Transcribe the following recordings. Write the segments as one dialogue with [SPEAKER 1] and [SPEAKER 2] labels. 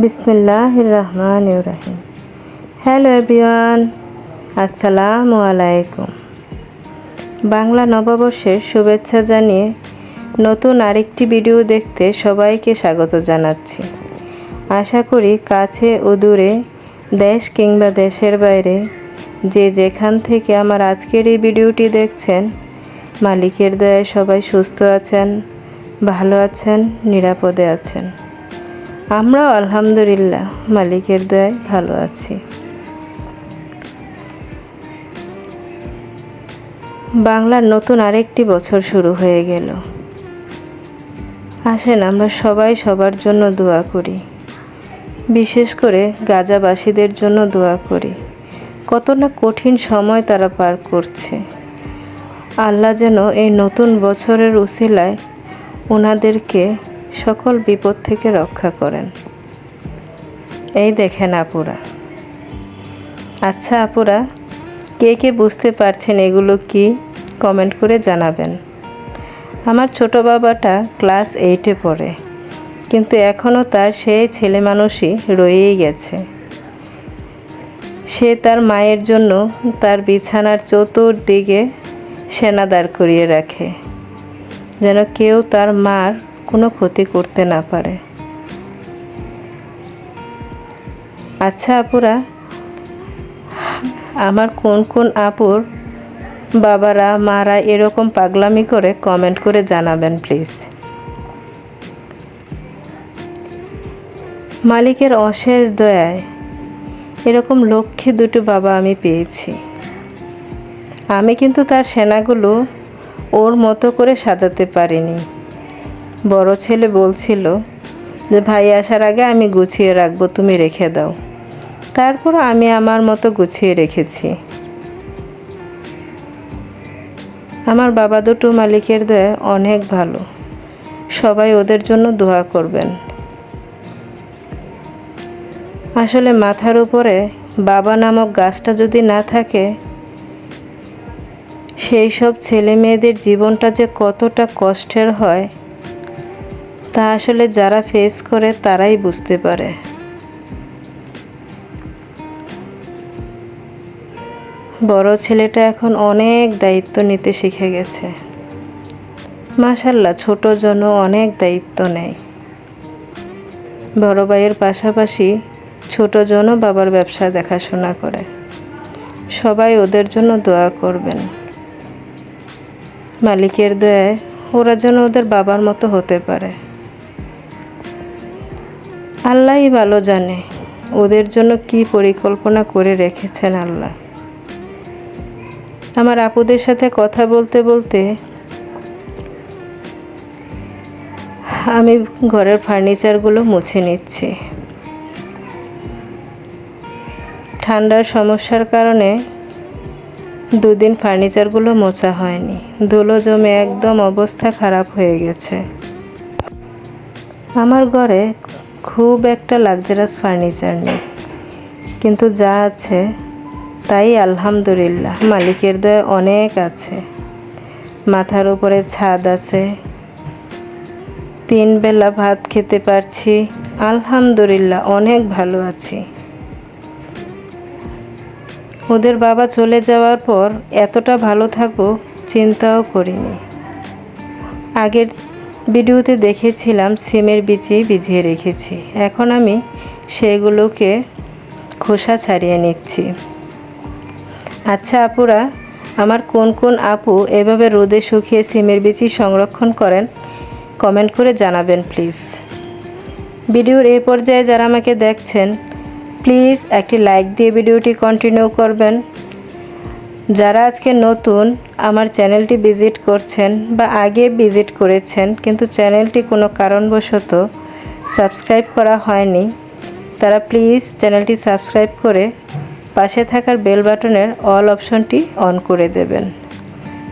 [SPEAKER 1] বিসমিল্লাহির রহমানির রহিম। Hello everyone, আসসালামু আলাইকুম। বাংলা নববর্ষের শুভেচ্ছা জানিয়ে নতুন আরেকটি ভিডিও দেখতে সবাইকে স্বাগত জানাচ্ছি। আশা করি কাছে ও দূরে, দেশ কিংবা দেশের বাইরে যে যেখান থেকে আমার আজকের এই ভিডিওটি দেখছেন, মালিকের দয়ায় সবাই সুস্থ আছেন, ভালো আছেন, নিরাপদে আছেন। আমরাও আলহামদুলিল্লাহ মালিকের দয়ায় ভালো আছি। বাংলার নতুন আরেকটি বছর শুরু হয়ে গেল। আসেন আমরা সবাই সবার জন্য দোয়া করি, বিশেষ করে গাজাবাসীদের জন্য দোয়া করি। কত না কঠিন সময় তারা পার করছে। আল্লাহ যেন এই নতুন বছরের উসিলায় ওনাদেরকে সকল বিপদ থেকে রক্ষা করেন। এই দেখেন আপুরা। আচ্ছা আপুরা, কে কে বুঝতে পারছেন এগুলো কি, কমেন্ট করে জানাবেন। আমার ছোট বাবাটা ক্লাস 8-এ পড়ে, কিন্তু এখনও তার সেই ছেলে মানুষই রয়েই গেছে। সে তার মায়ের জন্য তার বিছানার চতুর্দিকে সেনা দাঁড় করিয়ে রাখে, যেন কেউ তার মার কোনো ক্ষতি করতে না পারে। আচ্ছা আপুরা, আমার কোন কোন আপুর বাবারা মারা এরকম পাগলামি করে কমেন্ট করে জানাবেন প্লিজ। মালিকের অশেষ দয়ায় এরকম লক্ষ্যে দুটো বাবা আমি পেয়েছি। আমি কিন্তু তার সেনাগুলো ওর মতো করে সাজাতে পারিনি। বড় ছেলে বলছিল যে ভাই আসার আগে আমি গুছিয়ে রাখবো, তুমি রেখে দাও। তারপর আমি আমার মতো গুছিয়ে রেখেছি। আমার বাবা দুটো মালিকের দয়া অনেক ভালো। সবাই ওদের জন্য দোয়া করবেন। আসলে মাথার উপরে বাবা নামক গাছটা যদি না থাকে, সেই সব ছেলে মেয়েদের জীবনটা যে কতটা কষ্টের হয় তা আসলে যারা ফেস করে তারাই বুঝতে পারে। বড় ছেলেটা এখন অনেক দায়িত্ব নিতে শিখে গেছে। মাশাআল্লাহ, ছোট জন্য অনেক দায়িত্ব নেয়। বড় ভাইয়ের পাশাপাশি ছোট জনও বাবার ব্যবসা দেখাশোনা করে। সবাই ওদের জন্য দোয়া করবেন। মালিকের দয়ায় ওরা যেন ওদের বাবার মতো হতে পারে। আল্লাহই ভালো জানে ওদের জন্য কি পরিকল্পনা করে রেখেছেন আল্লাহ। আমার আপুদের সাথে কথা বলতে বলতে আমি ঘরের ফার্নিচারগুলো মুছে নিচ্ছি। ঠান্ডার সমস্যার কারণে দুদিন ফার্নিচারগুলো মোছা হয়নি। ধুলো জমে একদম অবস্থা খারাপ হয়ে গেছে। আমার ঘরে খুব একটা লাক্সারিয়াস ফার্নিচার নেই, কিন্তু যা আছে তাই আলহামদুলিল্লাহ মালিকের দয়া অনেক আছে। মাথার উপরে ছাদ আছে, 3 বেলা ভাত খেতে পারছি, আলহামদুলিল্লাহ অনেক ভালো আছি। ওদের বাবা চলে যাওয়ার পর এতটা ভালো থাকবো চিন্তাও করিনি। আগের ভিডিওতে দেখেছিলাম সিমের বীজে ভিজিয়ে রেখেছি, এখন আমি সেগুলোকে খোসা ছাড়িয়ে নিচ্ছি। আচ্ছা আপুরা, আমার কোন কোন আপু এভাবে রোদে শুকিয়ে সিমের বীজ সংরক্ষণ করেন কমেন্ট করে জানাবেন প্লিজ। ভিডিওর এই পর্যায়ে যারা আমাকে দেখছেন প্লিজ একটি লাইক দিয়ে ভিডিওটি কন্টিনিউ করবেন। যারা আজকে নতুন আমার চ্যানেলটি ভিজিট করছেন বা আগে ভিজিট করেছেন কিন্তু চ্যানেলটি কোনো কারণবশত সাবস্ক্রাইব করা হয়নি, তারা প্লিজ চ্যানেলটি সাবস্ক্রাইব করে পাশে থাকার বেল বাটনের অল অপশনটি অন করে দেবেন।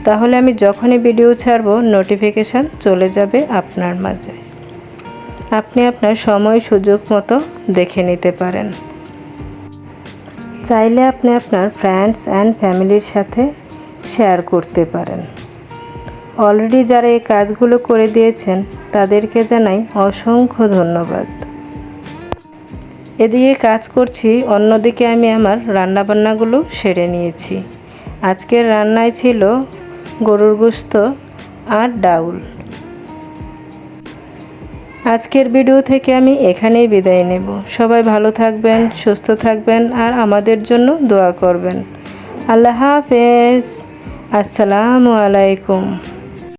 [SPEAKER 1] তাহলে আমি যখনই ভিডিও ছাড়ব নোটিফিকেশান চলে যাবে আপনার মাঝে। আপনি আপনার সময় সুযোগ মতো দেখে নিতে পারেন। চাইলে আপনি আপনার ফ্রেন্ডস অ্যান্ড ফ্যামিলির সাথে শেয়ার করতে পারেন। অলরেডি যারা এই কাজগুলো করে দিয়েছেন তাদেরকে জানাই অসংখ্য ধন্যবাদ। এদিকে কাজ করছি, অন্যদিকে আমি আমার রান্নাবান্নাগুলো সেরে নিয়েছি। আজকের রান্নায় ছিল গরুর গোশত আর ডাউল। আজকের ভিডিও থেকে আমি এখানেই বিদায় নেব। সবাই ভালো থাকবেন, সুস্থ থাকবেন আর আমাদের জন্য দোয়া করবেন। আল্লাহ হাফেজ। আসসালামু আলাইকুম।